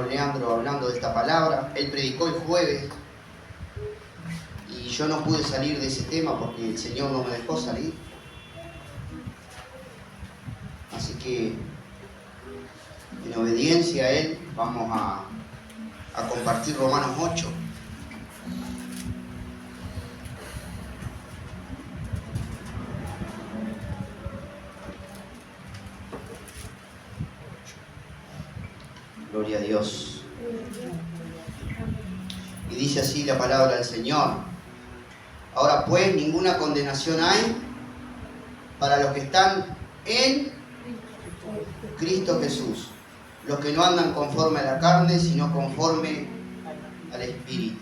Leandro hablando de esta palabra. Él predicó el jueves y yo no pude salir de ese tema porque el Señor no me dejó salir. Así que en obediencia a Él vamos a compartir Romanos 8. Gloria a Dios. Y dice así la palabra del Señor. Ahora pues, ninguna condenación hay para los que están en Cristo Jesús, los que no andan conforme a la carne, sino conforme al Espíritu.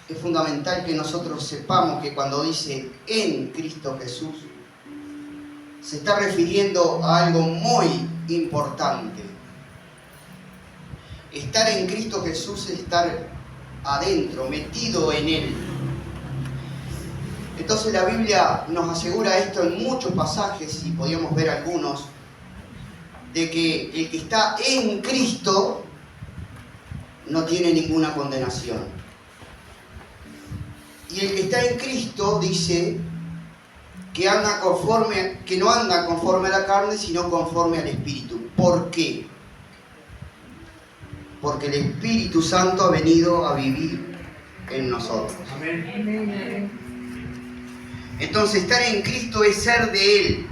Es fundamental que nosotros sepamos que cuando dice en Cristo Jesús, se está refiriendo a algo muy importante. Estar en Cristo Jesús es estar adentro, metido en Él. Entonces la Biblia nos asegura esto en muchos pasajes, y podíamos ver algunos, de que el que está en Cristo no tiene ninguna condenación. Y el que está en Cristo dice que no anda conforme a la carne, sino conforme al Espíritu. ¿Por qué? Porque el Espíritu Santo ha venido a vivir en nosotros. Amén. Entonces, estar en Cristo es ser de Él,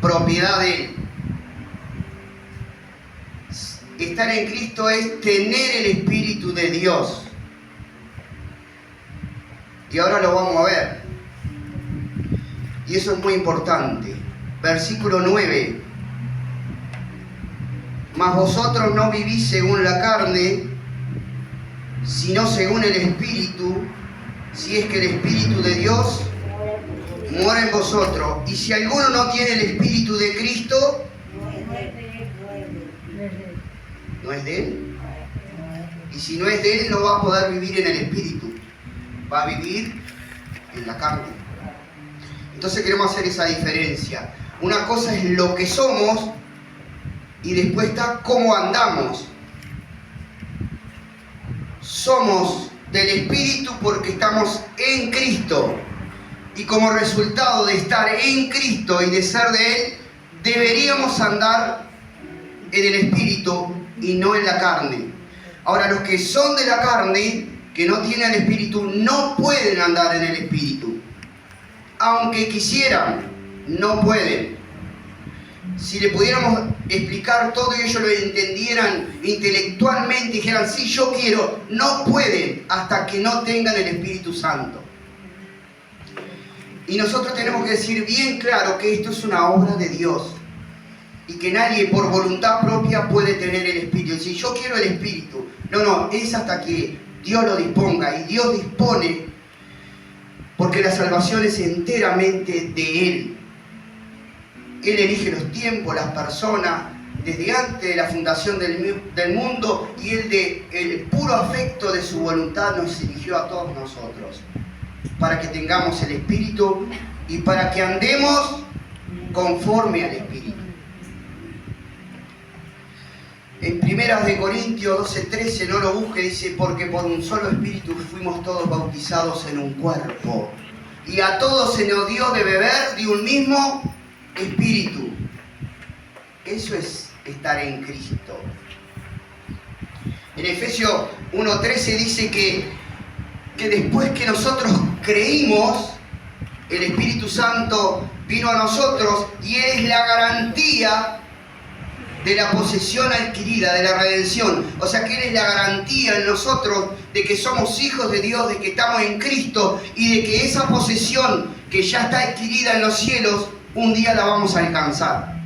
propiedad de Él. Estar en Cristo es tener el Espíritu de Dios. Y ahora lo vamos a ver. Y eso es muy importante. Versículo 9. Mas vosotros no vivís según la carne, sino según el Espíritu, si es que el Espíritu de Dios mora en vosotros. Y si alguno no tiene el Espíritu de Cristo, ¿no es de Él? Y si no es de Él, no va a poder vivir en el Espíritu. Va a vivir en la carne. Entonces queremos hacer esa diferencia. Una cosa es lo que somos y después está cómo andamos. Somos del Espíritu porque estamos en Cristo. Y como resultado de estar en Cristo y de ser de Él, deberíamos andar en el Espíritu y no en la carne. Ahora, los que son de la carne, que no tienen el Espíritu, no pueden andar en el Espíritu. Aunque quisieran, no pueden. Si le pudiéramos explicar todo y ellos lo entendieran intelectualmente y dijeran, sí, yo quiero, no pueden hasta que no tengan el Espíritu Santo. Y nosotros tenemos que decir bien claro que esto es una obra de Dios y que nadie por voluntad propia puede tener el Espíritu. Si yo quiero el Espíritu, no, es hasta que Dios lo disponga, y Dios dispone porque la salvación es enteramente de Él. Él elige los tiempos, las personas, desde antes de la fundación del mundo, y Él de el puro afecto de su voluntad nos eligió a todos nosotros, para que tengamos el Espíritu y para que andemos conforme al Espíritu. En 1 Corintios 12:13, no lo busque, dice, porque por un solo Espíritu fuimos todos bautizados en un cuerpo, y a todos se nos dio de beber de un mismo Espíritu. Eso es estar en Cristo. En Efesios 1:13 dice que después que nosotros creímos, el Espíritu Santo vino a nosotros y es la garantía de la posesión adquirida, de la redención. O sea que Él es la garantía en nosotros de que somos hijos de Dios, de que estamos en Cristo y de que esa posesión que ya está adquirida en los cielos, un día la vamos a alcanzar.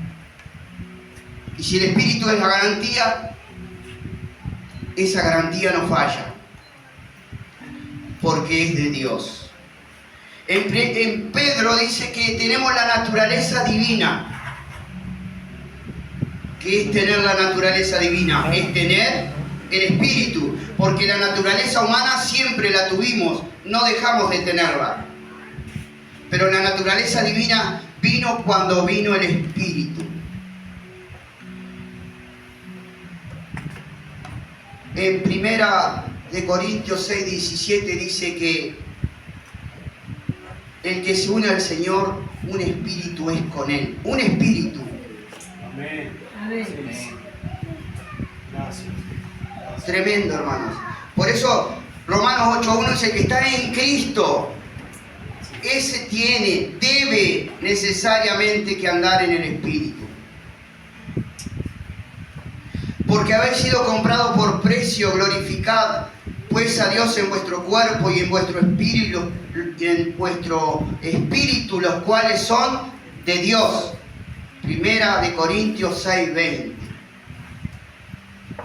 Y si el Espíritu es la garantía, esa garantía no falla, porque es de Dios. En Pedro dice que tenemos la naturaleza divina. ¿Qué es tener la naturaleza divina? Es tener el Espíritu, porque la naturaleza humana siempre la tuvimos, no dejamos de tenerla. Pero la naturaleza divina vino cuando vino el Espíritu. En primera de Corintios 6:17 dice que el que se une al Señor, un espíritu es con Él. Un espíritu. Amén. Amén. Gracias. Tremendo, hermanos. Por eso Romanos 8:1 dice que está en Cristo. Ese debe necesariamente que andar en el Espíritu. Porque habéis sido comprado por precio, glorificad pues a Dios en vuestro cuerpo y en vuestro espíritu, los cuales son de Dios. Primera de Corintios 6:20.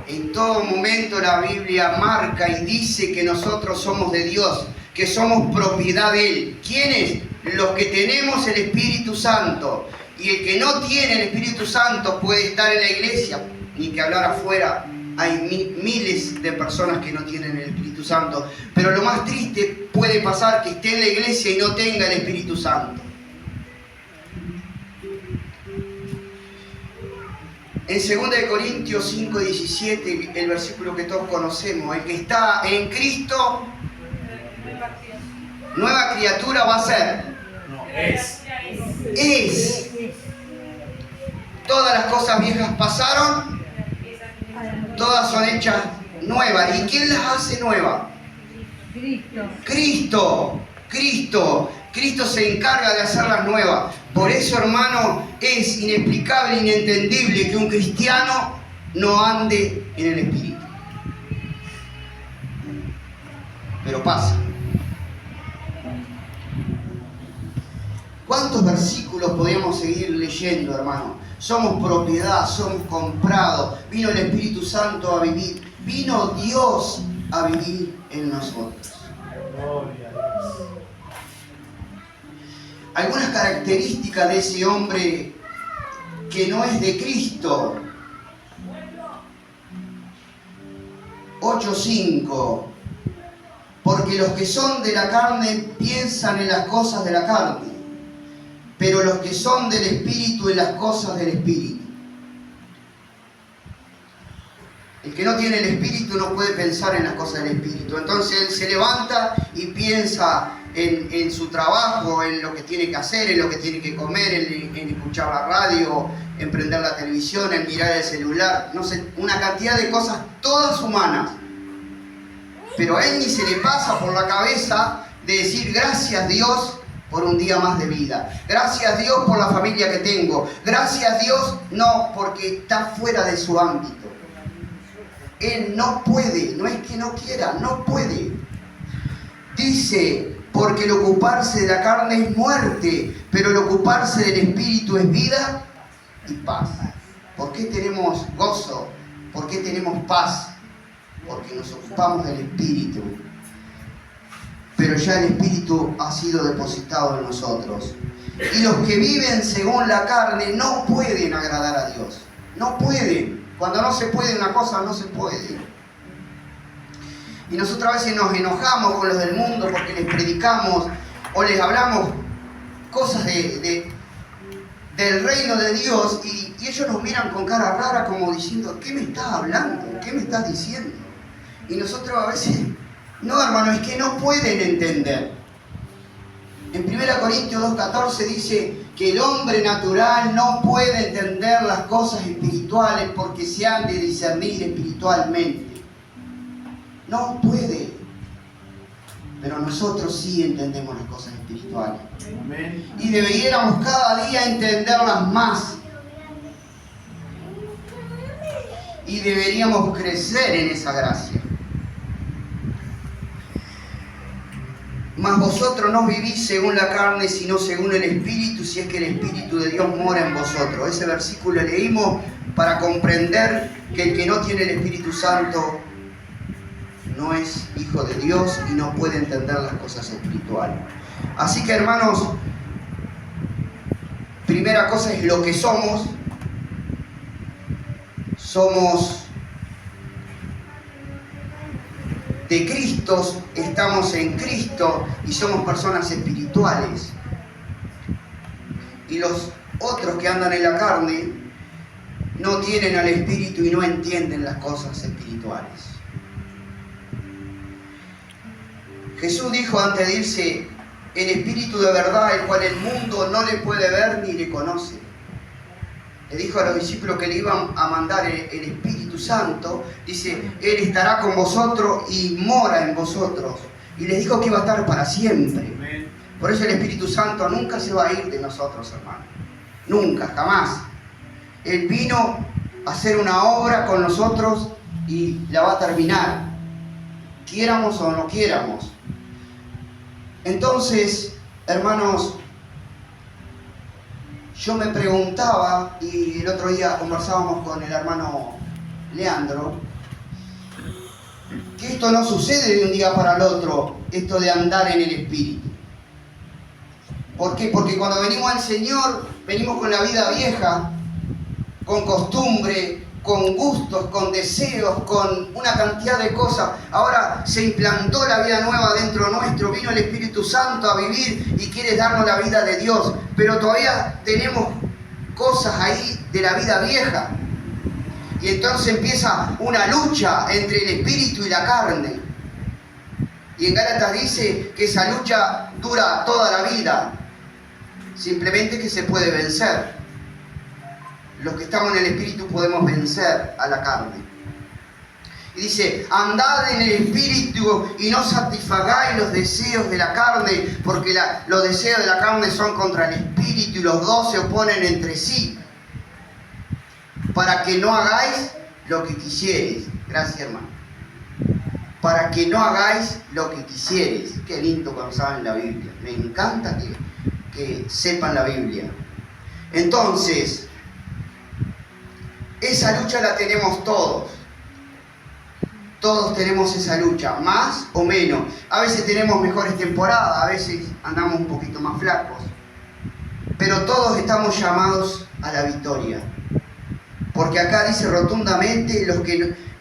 En todo momento la Biblia marca y dice que nosotros somos de Dios, que somos propiedad de Él. ¿Quiénes? Los que tenemos el Espíritu Santo. Y el que no tiene el Espíritu Santo puede estar en la iglesia, ni que hablar afuera. Hay miles de personas que no tienen el Espíritu Santo. Pero lo más triste puede pasar que esté en la iglesia y no tenga el Espíritu Santo. En 2 Corintios 5:17, el versículo que todos conocemos, el que está en Cristo, nueva criatura va a ser. No, es. Es. Todas las cosas viejas pasaron, todas son hechas nuevas. ¿Y quién las hace nuevas? Cristo. Cristo se encarga de hacerlas nuevas. Por eso, hermano, es inexplicable, inentendible que un cristiano no ande en el Espíritu. Pero pasa. ¿Cuántos versículos podríamos seguir leyendo, hermano? Somos propiedad, somos comprados. Vino el Espíritu Santo a vivir. Vino Dios a vivir en nosotros. Gloria a Dios. Algunas características de ese hombre que no es de Cristo. 8:5. Porque los que son de la carne piensan en las cosas de la carne, pero los que son del Espíritu en las cosas del Espíritu. El que no tiene el Espíritu no puede pensar en las cosas del Espíritu. Entonces él se levanta y piensa en su trabajo, en lo que tiene que hacer, en lo que tiene que comer, en escuchar la radio, en prender la televisión, en mirar el celular, no sé, una cantidad de cosas todas humanas. Pero a él ni se le pasa por la cabeza de decir gracias Dios por un día más de vida. Gracias Dios por la familia que tengo. Gracias Dios, no, porque está fuera de su ámbito. Él no puede, no es que no quiera, no puede. Dice, porque el ocuparse de la carne es muerte, pero el ocuparse del Espíritu es vida y paz. ¿Por qué tenemos gozo? ¿Por qué tenemos paz? Porque nos ocupamos del Espíritu. Pero ya el Espíritu ha sido depositado en nosotros. Y los que viven según la carne no pueden agradar a Dios. No pueden. Cuando no se puede una cosa, no se puede. Y nosotros a veces nos enojamos con los del mundo porque les predicamos o les hablamos cosas del reino de Dios y ellos nos miran con cara rara como diciendo, ¿qué me estás hablando? ¿Qué me estás diciendo? Y nosotros a veces, no hermano, es que no pueden entender. En 1 Corintios 2:14 dice que el hombre natural no puede entender las cosas espirituales porque se han de discernir espiritualmente. No puede. Pero nosotros sí entendemos las cosas espirituales. Amén. Y deberíamos cada día entenderlas más. Y deberíamos crecer en esa gracia. Mas vosotros no vivís según la carne, sino según el Espíritu, si es que el Espíritu de Dios mora en vosotros. Ese versículo leímos para comprender que el que no tiene el Espíritu Santo no es hijo de Dios y no puede entender las cosas espirituales. Así que, hermanos, primera cosa es lo que somos. Somos de Cristo, estamos en Cristo y somos personas espirituales. Y los otros que andan en la carne no tienen al Espíritu y no entienden las cosas espirituales. Jesús dijo antes de irse, el Espíritu de verdad, el cual el mundo no le puede ver ni le conoce. Le dijo a los discípulos que le iban a mandar el Espíritu Santo. Dice, Él estará con vosotros y mora en vosotros. Y les dijo que iba a estar para siempre. Amén. Por eso el Espíritu Santo nunca se va a ir de nosotros, hermano. Nunca, jamás. Él vino a hacer una obra con nosotros y la va a terminar. Quiéramos o no quiéramos. Entonces, hermanos, yo me preguntaba, y el otro día conversábamos con el hermano Leandro, que esto no sucede de un día para el otro, esto de andar en el Espíritu. ¿Por qué? Porque cuando venimos al Señor, venimos con la vida vieja, con costumbre, con gustos, con deseos, con una cantidad de cosas. Ahora se implantó la vida nueva dentro nuestro, vino el Espíritu Santo a vivir y quiere darnos la vida de Dios. Pero todavía tenemos cosas ahí de la vida vieja. Y entonces empieza una lucha entre el Espíritu y la carne. Y en Gálatas dice que esa lucha dura toda la vida. Simplemente que se puede vencer. Los que estamos en el Espíritu podemos vencer a la carne. Y dice, andad en el Espíritu y no satisfagáis los deseos de la carne, porque los deseos de la carne son contra el Espíritu y los dos se oponen entre sí, para que no hagáis lo que quisierais. Gracias, hermano. Para que no hagáis lo que quisierais. Qué lindo cuando saben la Biblia. Me encanta que sepan la Biblia. Entonces, esa lucha la tenemos todos. Todos tenemos esa lucha, más o menos. A veces tenemos mejores temporadas, a veces andamos un poquito más flacos. Pero todos estamos llamados a la victoria. Porque acá dice rotundamente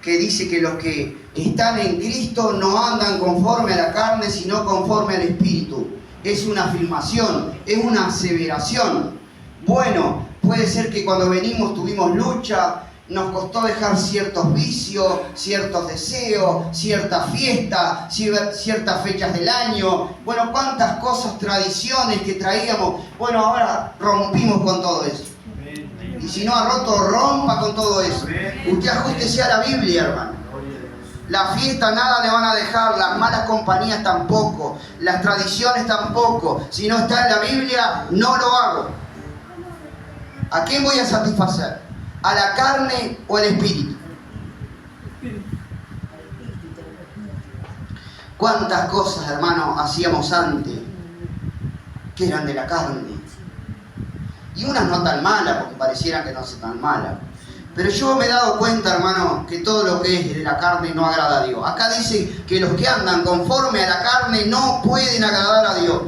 que dice que los que están en Cristo no andan conforme a la carne, sino conforme al Espíritu. Es una afirmación, es una aseveración. Bueno, puede ser que cuando venimos tuvimos lucha, nos costó dejar ciertos vicios, ciertos deseos, ciertas fiestas, ciertas fechas del año. Bueno, cuántas cosas, tradiciones que traíamos. Bueno, ahora rompimos con todo eso. Y si no ha roto, rompa con todo eso. Usted ajústese a la Biblia, hermano. La fiesta nada le van a dejar, las malas compañías tampoco, las tradiciones tampoco. Si no está en la Biblia, no lo hago. ¿A quién voy a satisfacer? ¿A la carne o al Espíritu? ¿Cuántas cosas, hermano, hacíamos antes que eran de la carne? Y unas no tan malas, porque parecieran que no son tan malas. Pero yo me he dado cuenta, hermano, que todo lo que es de la carne no agrada a Dios. Acá dice que los que andan conforme a la carne no pueden agradar a Dios.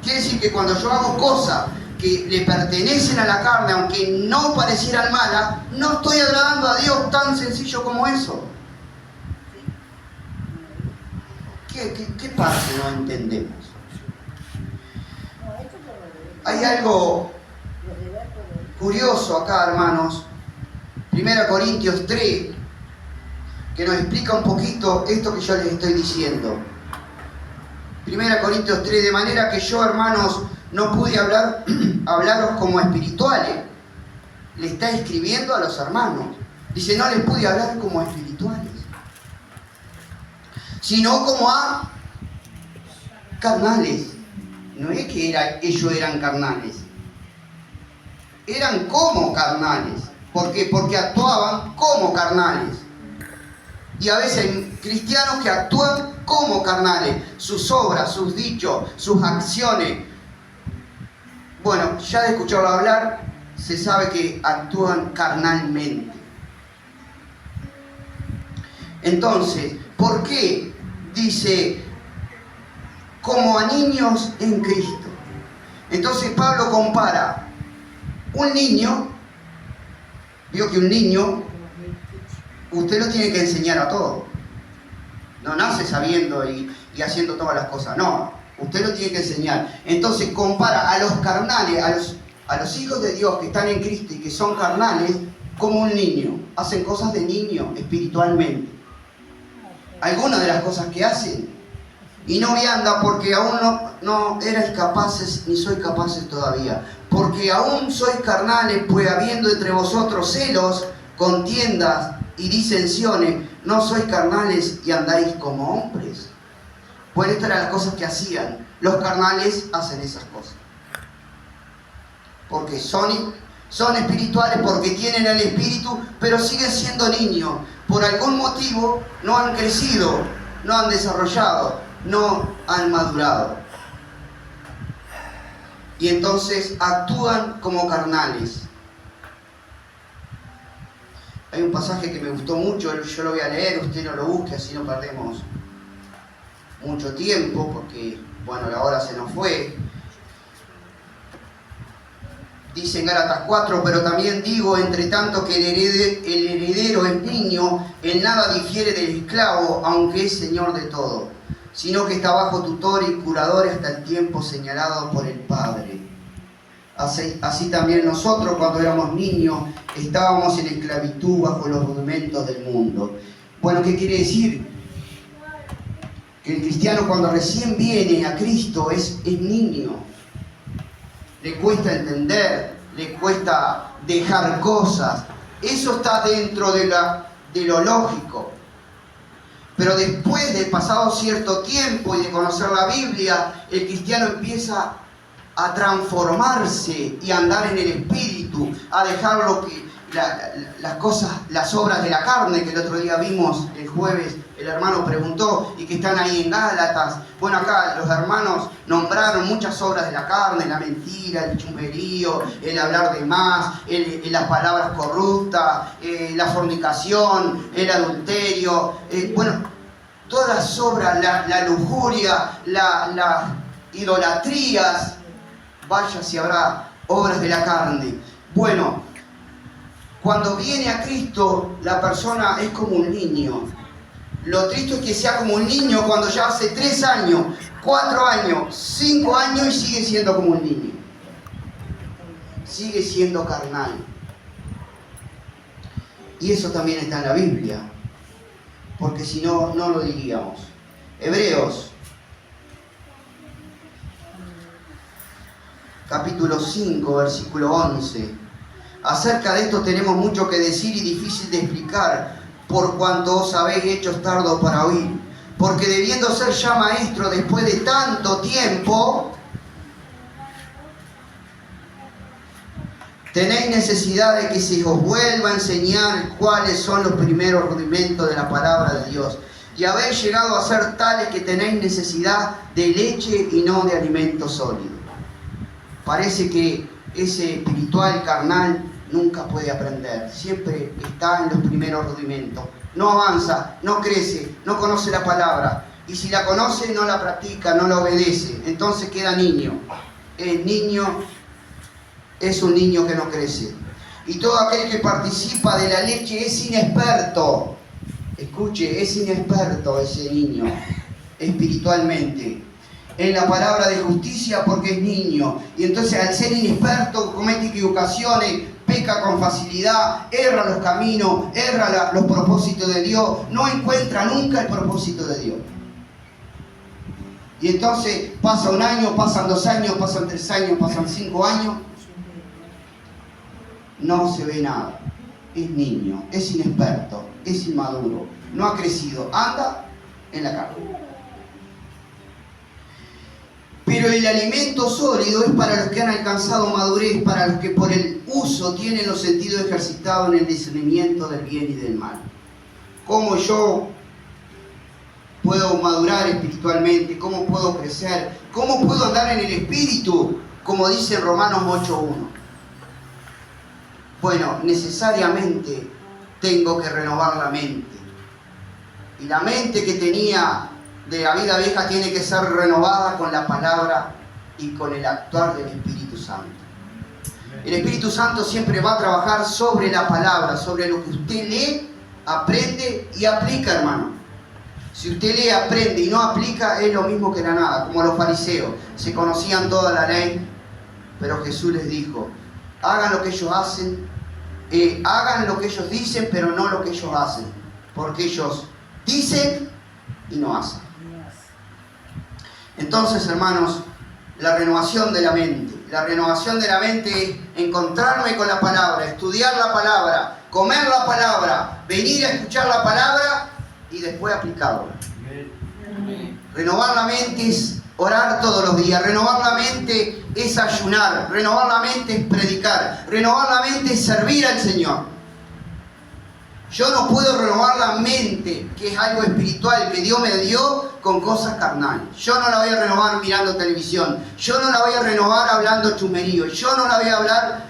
Quiere decir que cuando yo hago cosas que le pertenecen a la carne, aunque no parecieran malas, no estoy agradando a Dios, tan sencillo como eso. ¿Qué parte no entendemos? Hay algo curioso acá, hermanos. 1 Corintios 3, que nos explica un poquito esto que yo les estoy diciendo. 1 Corintios 3, de manera que yo, hermanos, no pude hablaros como espirituales. Le está escribiendo a los hermanos. Dice, no les pude hablar como espirituales, sino como a carnales. No es que ellos eran carnales. Eran como carnales. ¿Por qué? Porque actuaban como carnales. Y a veces hay cristianos que actúan como carnales. Sus obras, sus dichos, sus acciones. Bueno, ya de escucharlo hablar, se sabe que actúan carnalmente. Entonces, ¿por qué dice como a niños en Cristo? Entonces Pablo compara un niño. Vio que un niño, usted lo tiene que enseñar a todo. No nace sabiendo y haciendo todas las cosas. No, usted lo tiene que enseñar. Entonces compara a los carnales, a los hijos de Dios que están en Cristo y que son carnales, como un niño. Hacen cosas de niño espiritualmente. Algunas de las cosas que hacen Y no vianda porque aún no erais capaces, ni sois capaces todavía. Porque aún sois carnales, pues habiendo entre vosotros celos, contiendas y disensiones, no sois carnales y andáis como hombres. Pues estas eran las cosas que hacían. Los carnales hacen esas cosas. Porque son espirituales, porque tienen el espíritu, pero siguen siendo niños. Por algún motivo no han crecido, no han desarrollado, no han madurado. Y entonces actúan como carnales. Hay un pasaje que me gustó mucho, yo lo voy a leer, usted no lo busque, así no perdemos mucho tiempo, porque, bueno, la hora se nos fue. Dice en Gálatas 4, pero también digo, entre tanto que el heredero es niño, en nada difiere del esclavo, aunque es señor de todo, sino que está bajo tutor y curador hasta el tiempo señalado por el Padre. Así también nosotros, cuando éramos niños, estábamos en esclavitud bajo los rudimentos del mundo. Bueno, ¿qué quiere decir? Que el cristiano cuando recién viene a Cristo es niño. Le cuesta entender, le cuesta dejar cosas. Eso está dentro de lo lógico. Pero después de pasado cierto tiempo y de conocer la Biblia, el cristiano empieza a transformarse y a andar en el espíritu, a dejar las cosas, las obras de la carne que el otro día vimos el jueves, el hermano preguntó y que están ahí en Gálatas. Bueno, acá los hermanos nombraron muchas obras de la carne, la mentira, el chumberío, el hablar de más, las palabras corruptas, la fornicación, el adulterio, bueno, todas las obras, la lujuria, las idolatrías. Vaya si habrá obras de la carne. Bueno, cuando viene a Cristo, la persona es como un niño. Lo triste es que sea como un niño cuando ya hace 3 años, 4 años, 5 años y sigue siendo como un niño. Sigue siendo carnal. Y eso también está en la Biblia, porque si no, no lo diríamos. Hebreos, capítulo 5, versículo 11. Acerca de esto tenemos mucho que decir y difícil de explicar, por cuanto os habéis hecho tardos para oír. Porque debiendo ser ya maestro después de tanto tiempo, tenéis necesidad de que se os vuelva a enseñar cuáles son los primeros rudimentos de la palabra de Dios. Y habéis llegado a ser tales que tenéis necesidad de leche y no de alimento sólido. Parece que ese espiritual carnal nunca puede aprender. Siempre está en los primeros rudimentos. No avanza, no crece, no conoce la palabra. Y si la conoce, no la practica, no la obedece. Entonces queda niño. El niño es un niño que no crece. Y todo aquel que participa de la leche es inexperto. Escuche, es inexperto ese niño espiritualmente en la palabra de justicia porque es niño. Y entonces al ser inexperto comete equivocaciones, peca con facilidad, erra los caminos, erra los propósitos de Dios, no encuentra nunca el propósito de Dios. Y entonces pasa 1 año, pasan 2 años, pasan 3 años, pasan 5 años, no se ve nada. Es niño, es inexperto, es inmaduro, no ha crecido, anda en la carne. Pero el alimento sólido es para los que han alcanzado madurez, para los que por el uso tienen los sentidos ejercitados en el discernimiento del bien y del mal. ¿Cómo yo puedo madurar espiritualmente? ¿Cómo puedo crecer? ¿Cómo puedo andar en el espíritu? Como dice Romanos 8:1. Bueno, necesariamente tengo que renovar la mente. Y la mente que tenía de la vida vieja tiene que ser renovada con la palabra y con el actuar del Espíritu Santo. El Espíritu Santo siempre va a trabajar sobre la palabra, sobre lo que usted lee, aprende y aplica, hermano. Si usted lee, aprende y no aplica, es lo mismo que la nada, como los fariseos. Se conocían toda la ley, pero Jesús les dijo, hagan lo que ellos hacen, hagan lo que ellos dicen, pero no lo que ellos hacen, porque ellos dicen y no hacen. Entonces, hermanos, la renovación de la mente. La renovación de la mente es encontrarme con la palabra, estudiar la palabra, comer la palabra, venir a escuchar la palabra y después aplicarla. Renovar la mente es orar todos los días. Renovar la mente es ayunar. Renovar la mente es predicar. Renovar la mente es servir al Señor. Yo no puedo renovar la mente, que es algo espiritual que Dios me dio, con cosas carnales. Yo no la voy a renovar mirando televisión. Yo no la voy a renovar hablando chumerío. Yo no la voy a hablar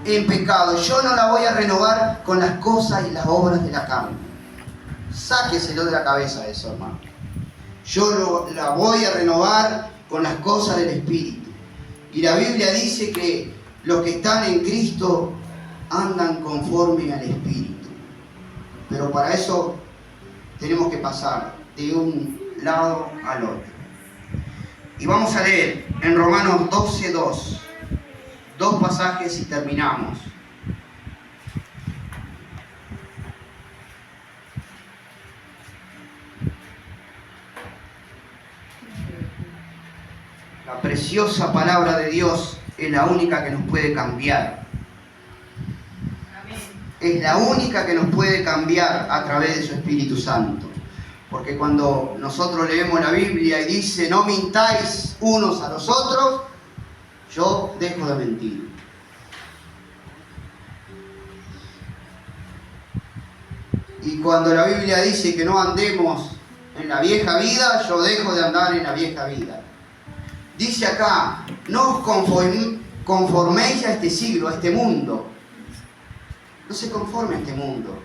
en pecado. Yo no la voy a renovar con las cosas y las obras de la carne. Sáqueselo de la cabeza eso, hermano. Yo la voy a renovar con las cosas del Espíritu. Y la Biblia dice que los que están en Cristo andan conforme al Espíritu. Pero para eso tenemos que pasar de un lado al otro. Y vamos a leer en Romanos 12:2. 2 pasajes y terminamos. La preciosa palabra de Dios es la única que nos puede cambiar. Es la única que nos puede cambiar a través de su Espíritu Santo. Porque cuando nosotros leemos la Biblia y dice, no mintáis unos a los otros, yo dejo de mentir. Y cuando la Biblia dice que no andemos en la vieja vida, yo dejo de andar en la vieja vida. Dice acá, no os conforméis a este siglo, a este mundo. No se conforme a este mundo.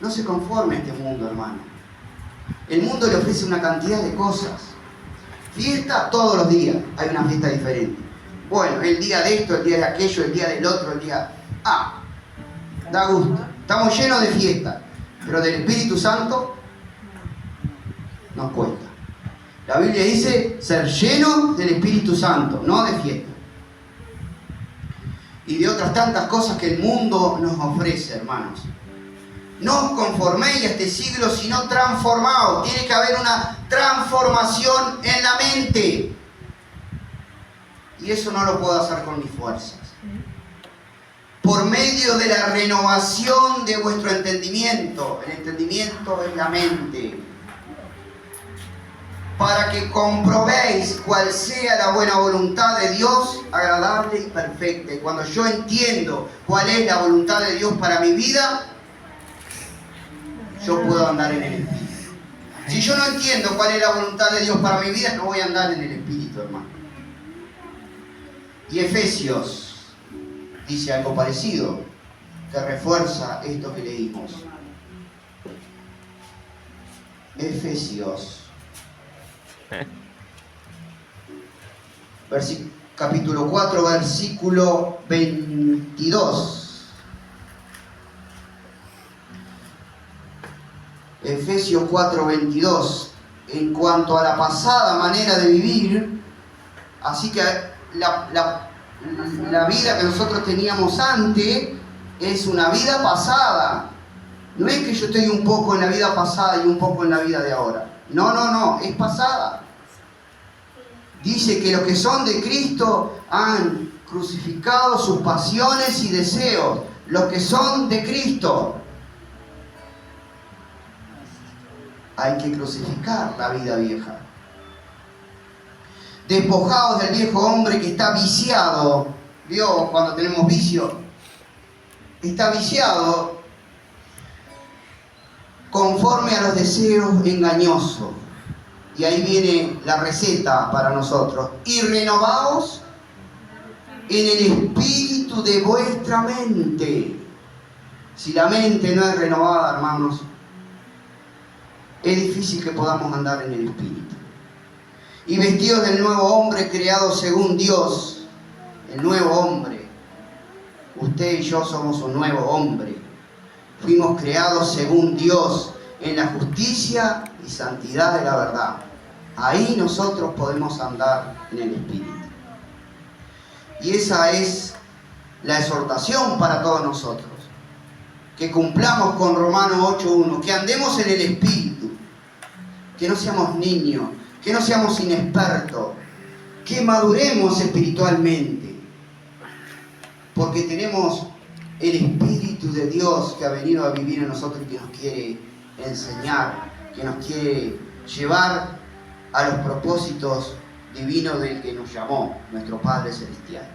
No se conforme a este mundo, hermano. El mundo le ofrece una cantidad de cosas. Fiesta todos los días. Hay una fiesta diferente. Bueno, el día de esto, el día de aquello, el día del otro, el día... da gusto. Estamos llenos de fiesta. Pero del Espíritu Santo nos cuesta. La Biblia dice ser lleno del Espíritu Santo, no de fiesta. Y de otras tantas cosas que el mundo nos ofrece, hermanos. No os conforméis a este siglo, sino transformaos. Tiene que haber una transformación en la mente. Y eso no lo puedo hacer con mis fuerzas. Por medio de la renovación de vuestro entendimiento. El entendimiento es la mente. Para que comprobéis cuál sea la buena voluntad de Dios, agradable y perfecta. Y cuando yo entiendo cuál es la voluntad de Dios para mi vida, yo puedo andar en el Espíritu. Si yo no entiendo cuál es la voluntad de Dios para mi vida, no voy a andar en el Espíritu, hermano. Y Efesios dice algo parecido, que refuerza esto que leímos. Efesios capítulo 4, versículo 22. Efesios 4, 22. En cuanto a la pasada manera de vivir, así que la vida que nosotros teníamos antes es una vida pasada. No es que yo estoy un poco en la vida pasada y un poco en la vida de ahora. No, es pasada. Dice que los que son de Cristo han crucificado sus pasiones y deseos. Los que son de Cristo. Hay que crucificar la vida vieja. Despojados del viejo hombre que está viciado. ¿Vio cuando tenemos vicio? Está viciado conforme a los deseos engañosos. Y ahí viene la receta para nosotros. Y renovaos en el espíritu de vuestra mente. Si la mente no es renovada, hermanos, es difícil que podamos andar en el espíritu. Y vestidos del nuevo hombre creado según Dios. El nuevo hombre. Usted y yo somos un nuevo hombre. Fuimos creados según Dios en la justicia y santidad de la verdad. Ahí nosotros podemos andar en el Espíritu. Y esa es la exhortación para todos nosotros. Que cumplamos con Romanos 8:1, que andemos en el Espíritu, que no seamos niños, que no seamos inexpertos, que maduremos espiritualmente, porque tenemos el Espíritu de Dios que ha venido a vivir en nosotros y que nos quiere enseñar, que nos quiere llevar a los propósitos divinos del que nos llamó, nuestro Padre Celestial.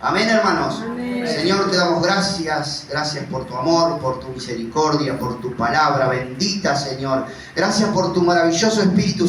Amén, hermanos. Amén. Señor, te damos gracias. Gracias por tu amor, por tu misericordia, por tu palabra bendita, Señor. Gracias por tu maravilloso Espíritu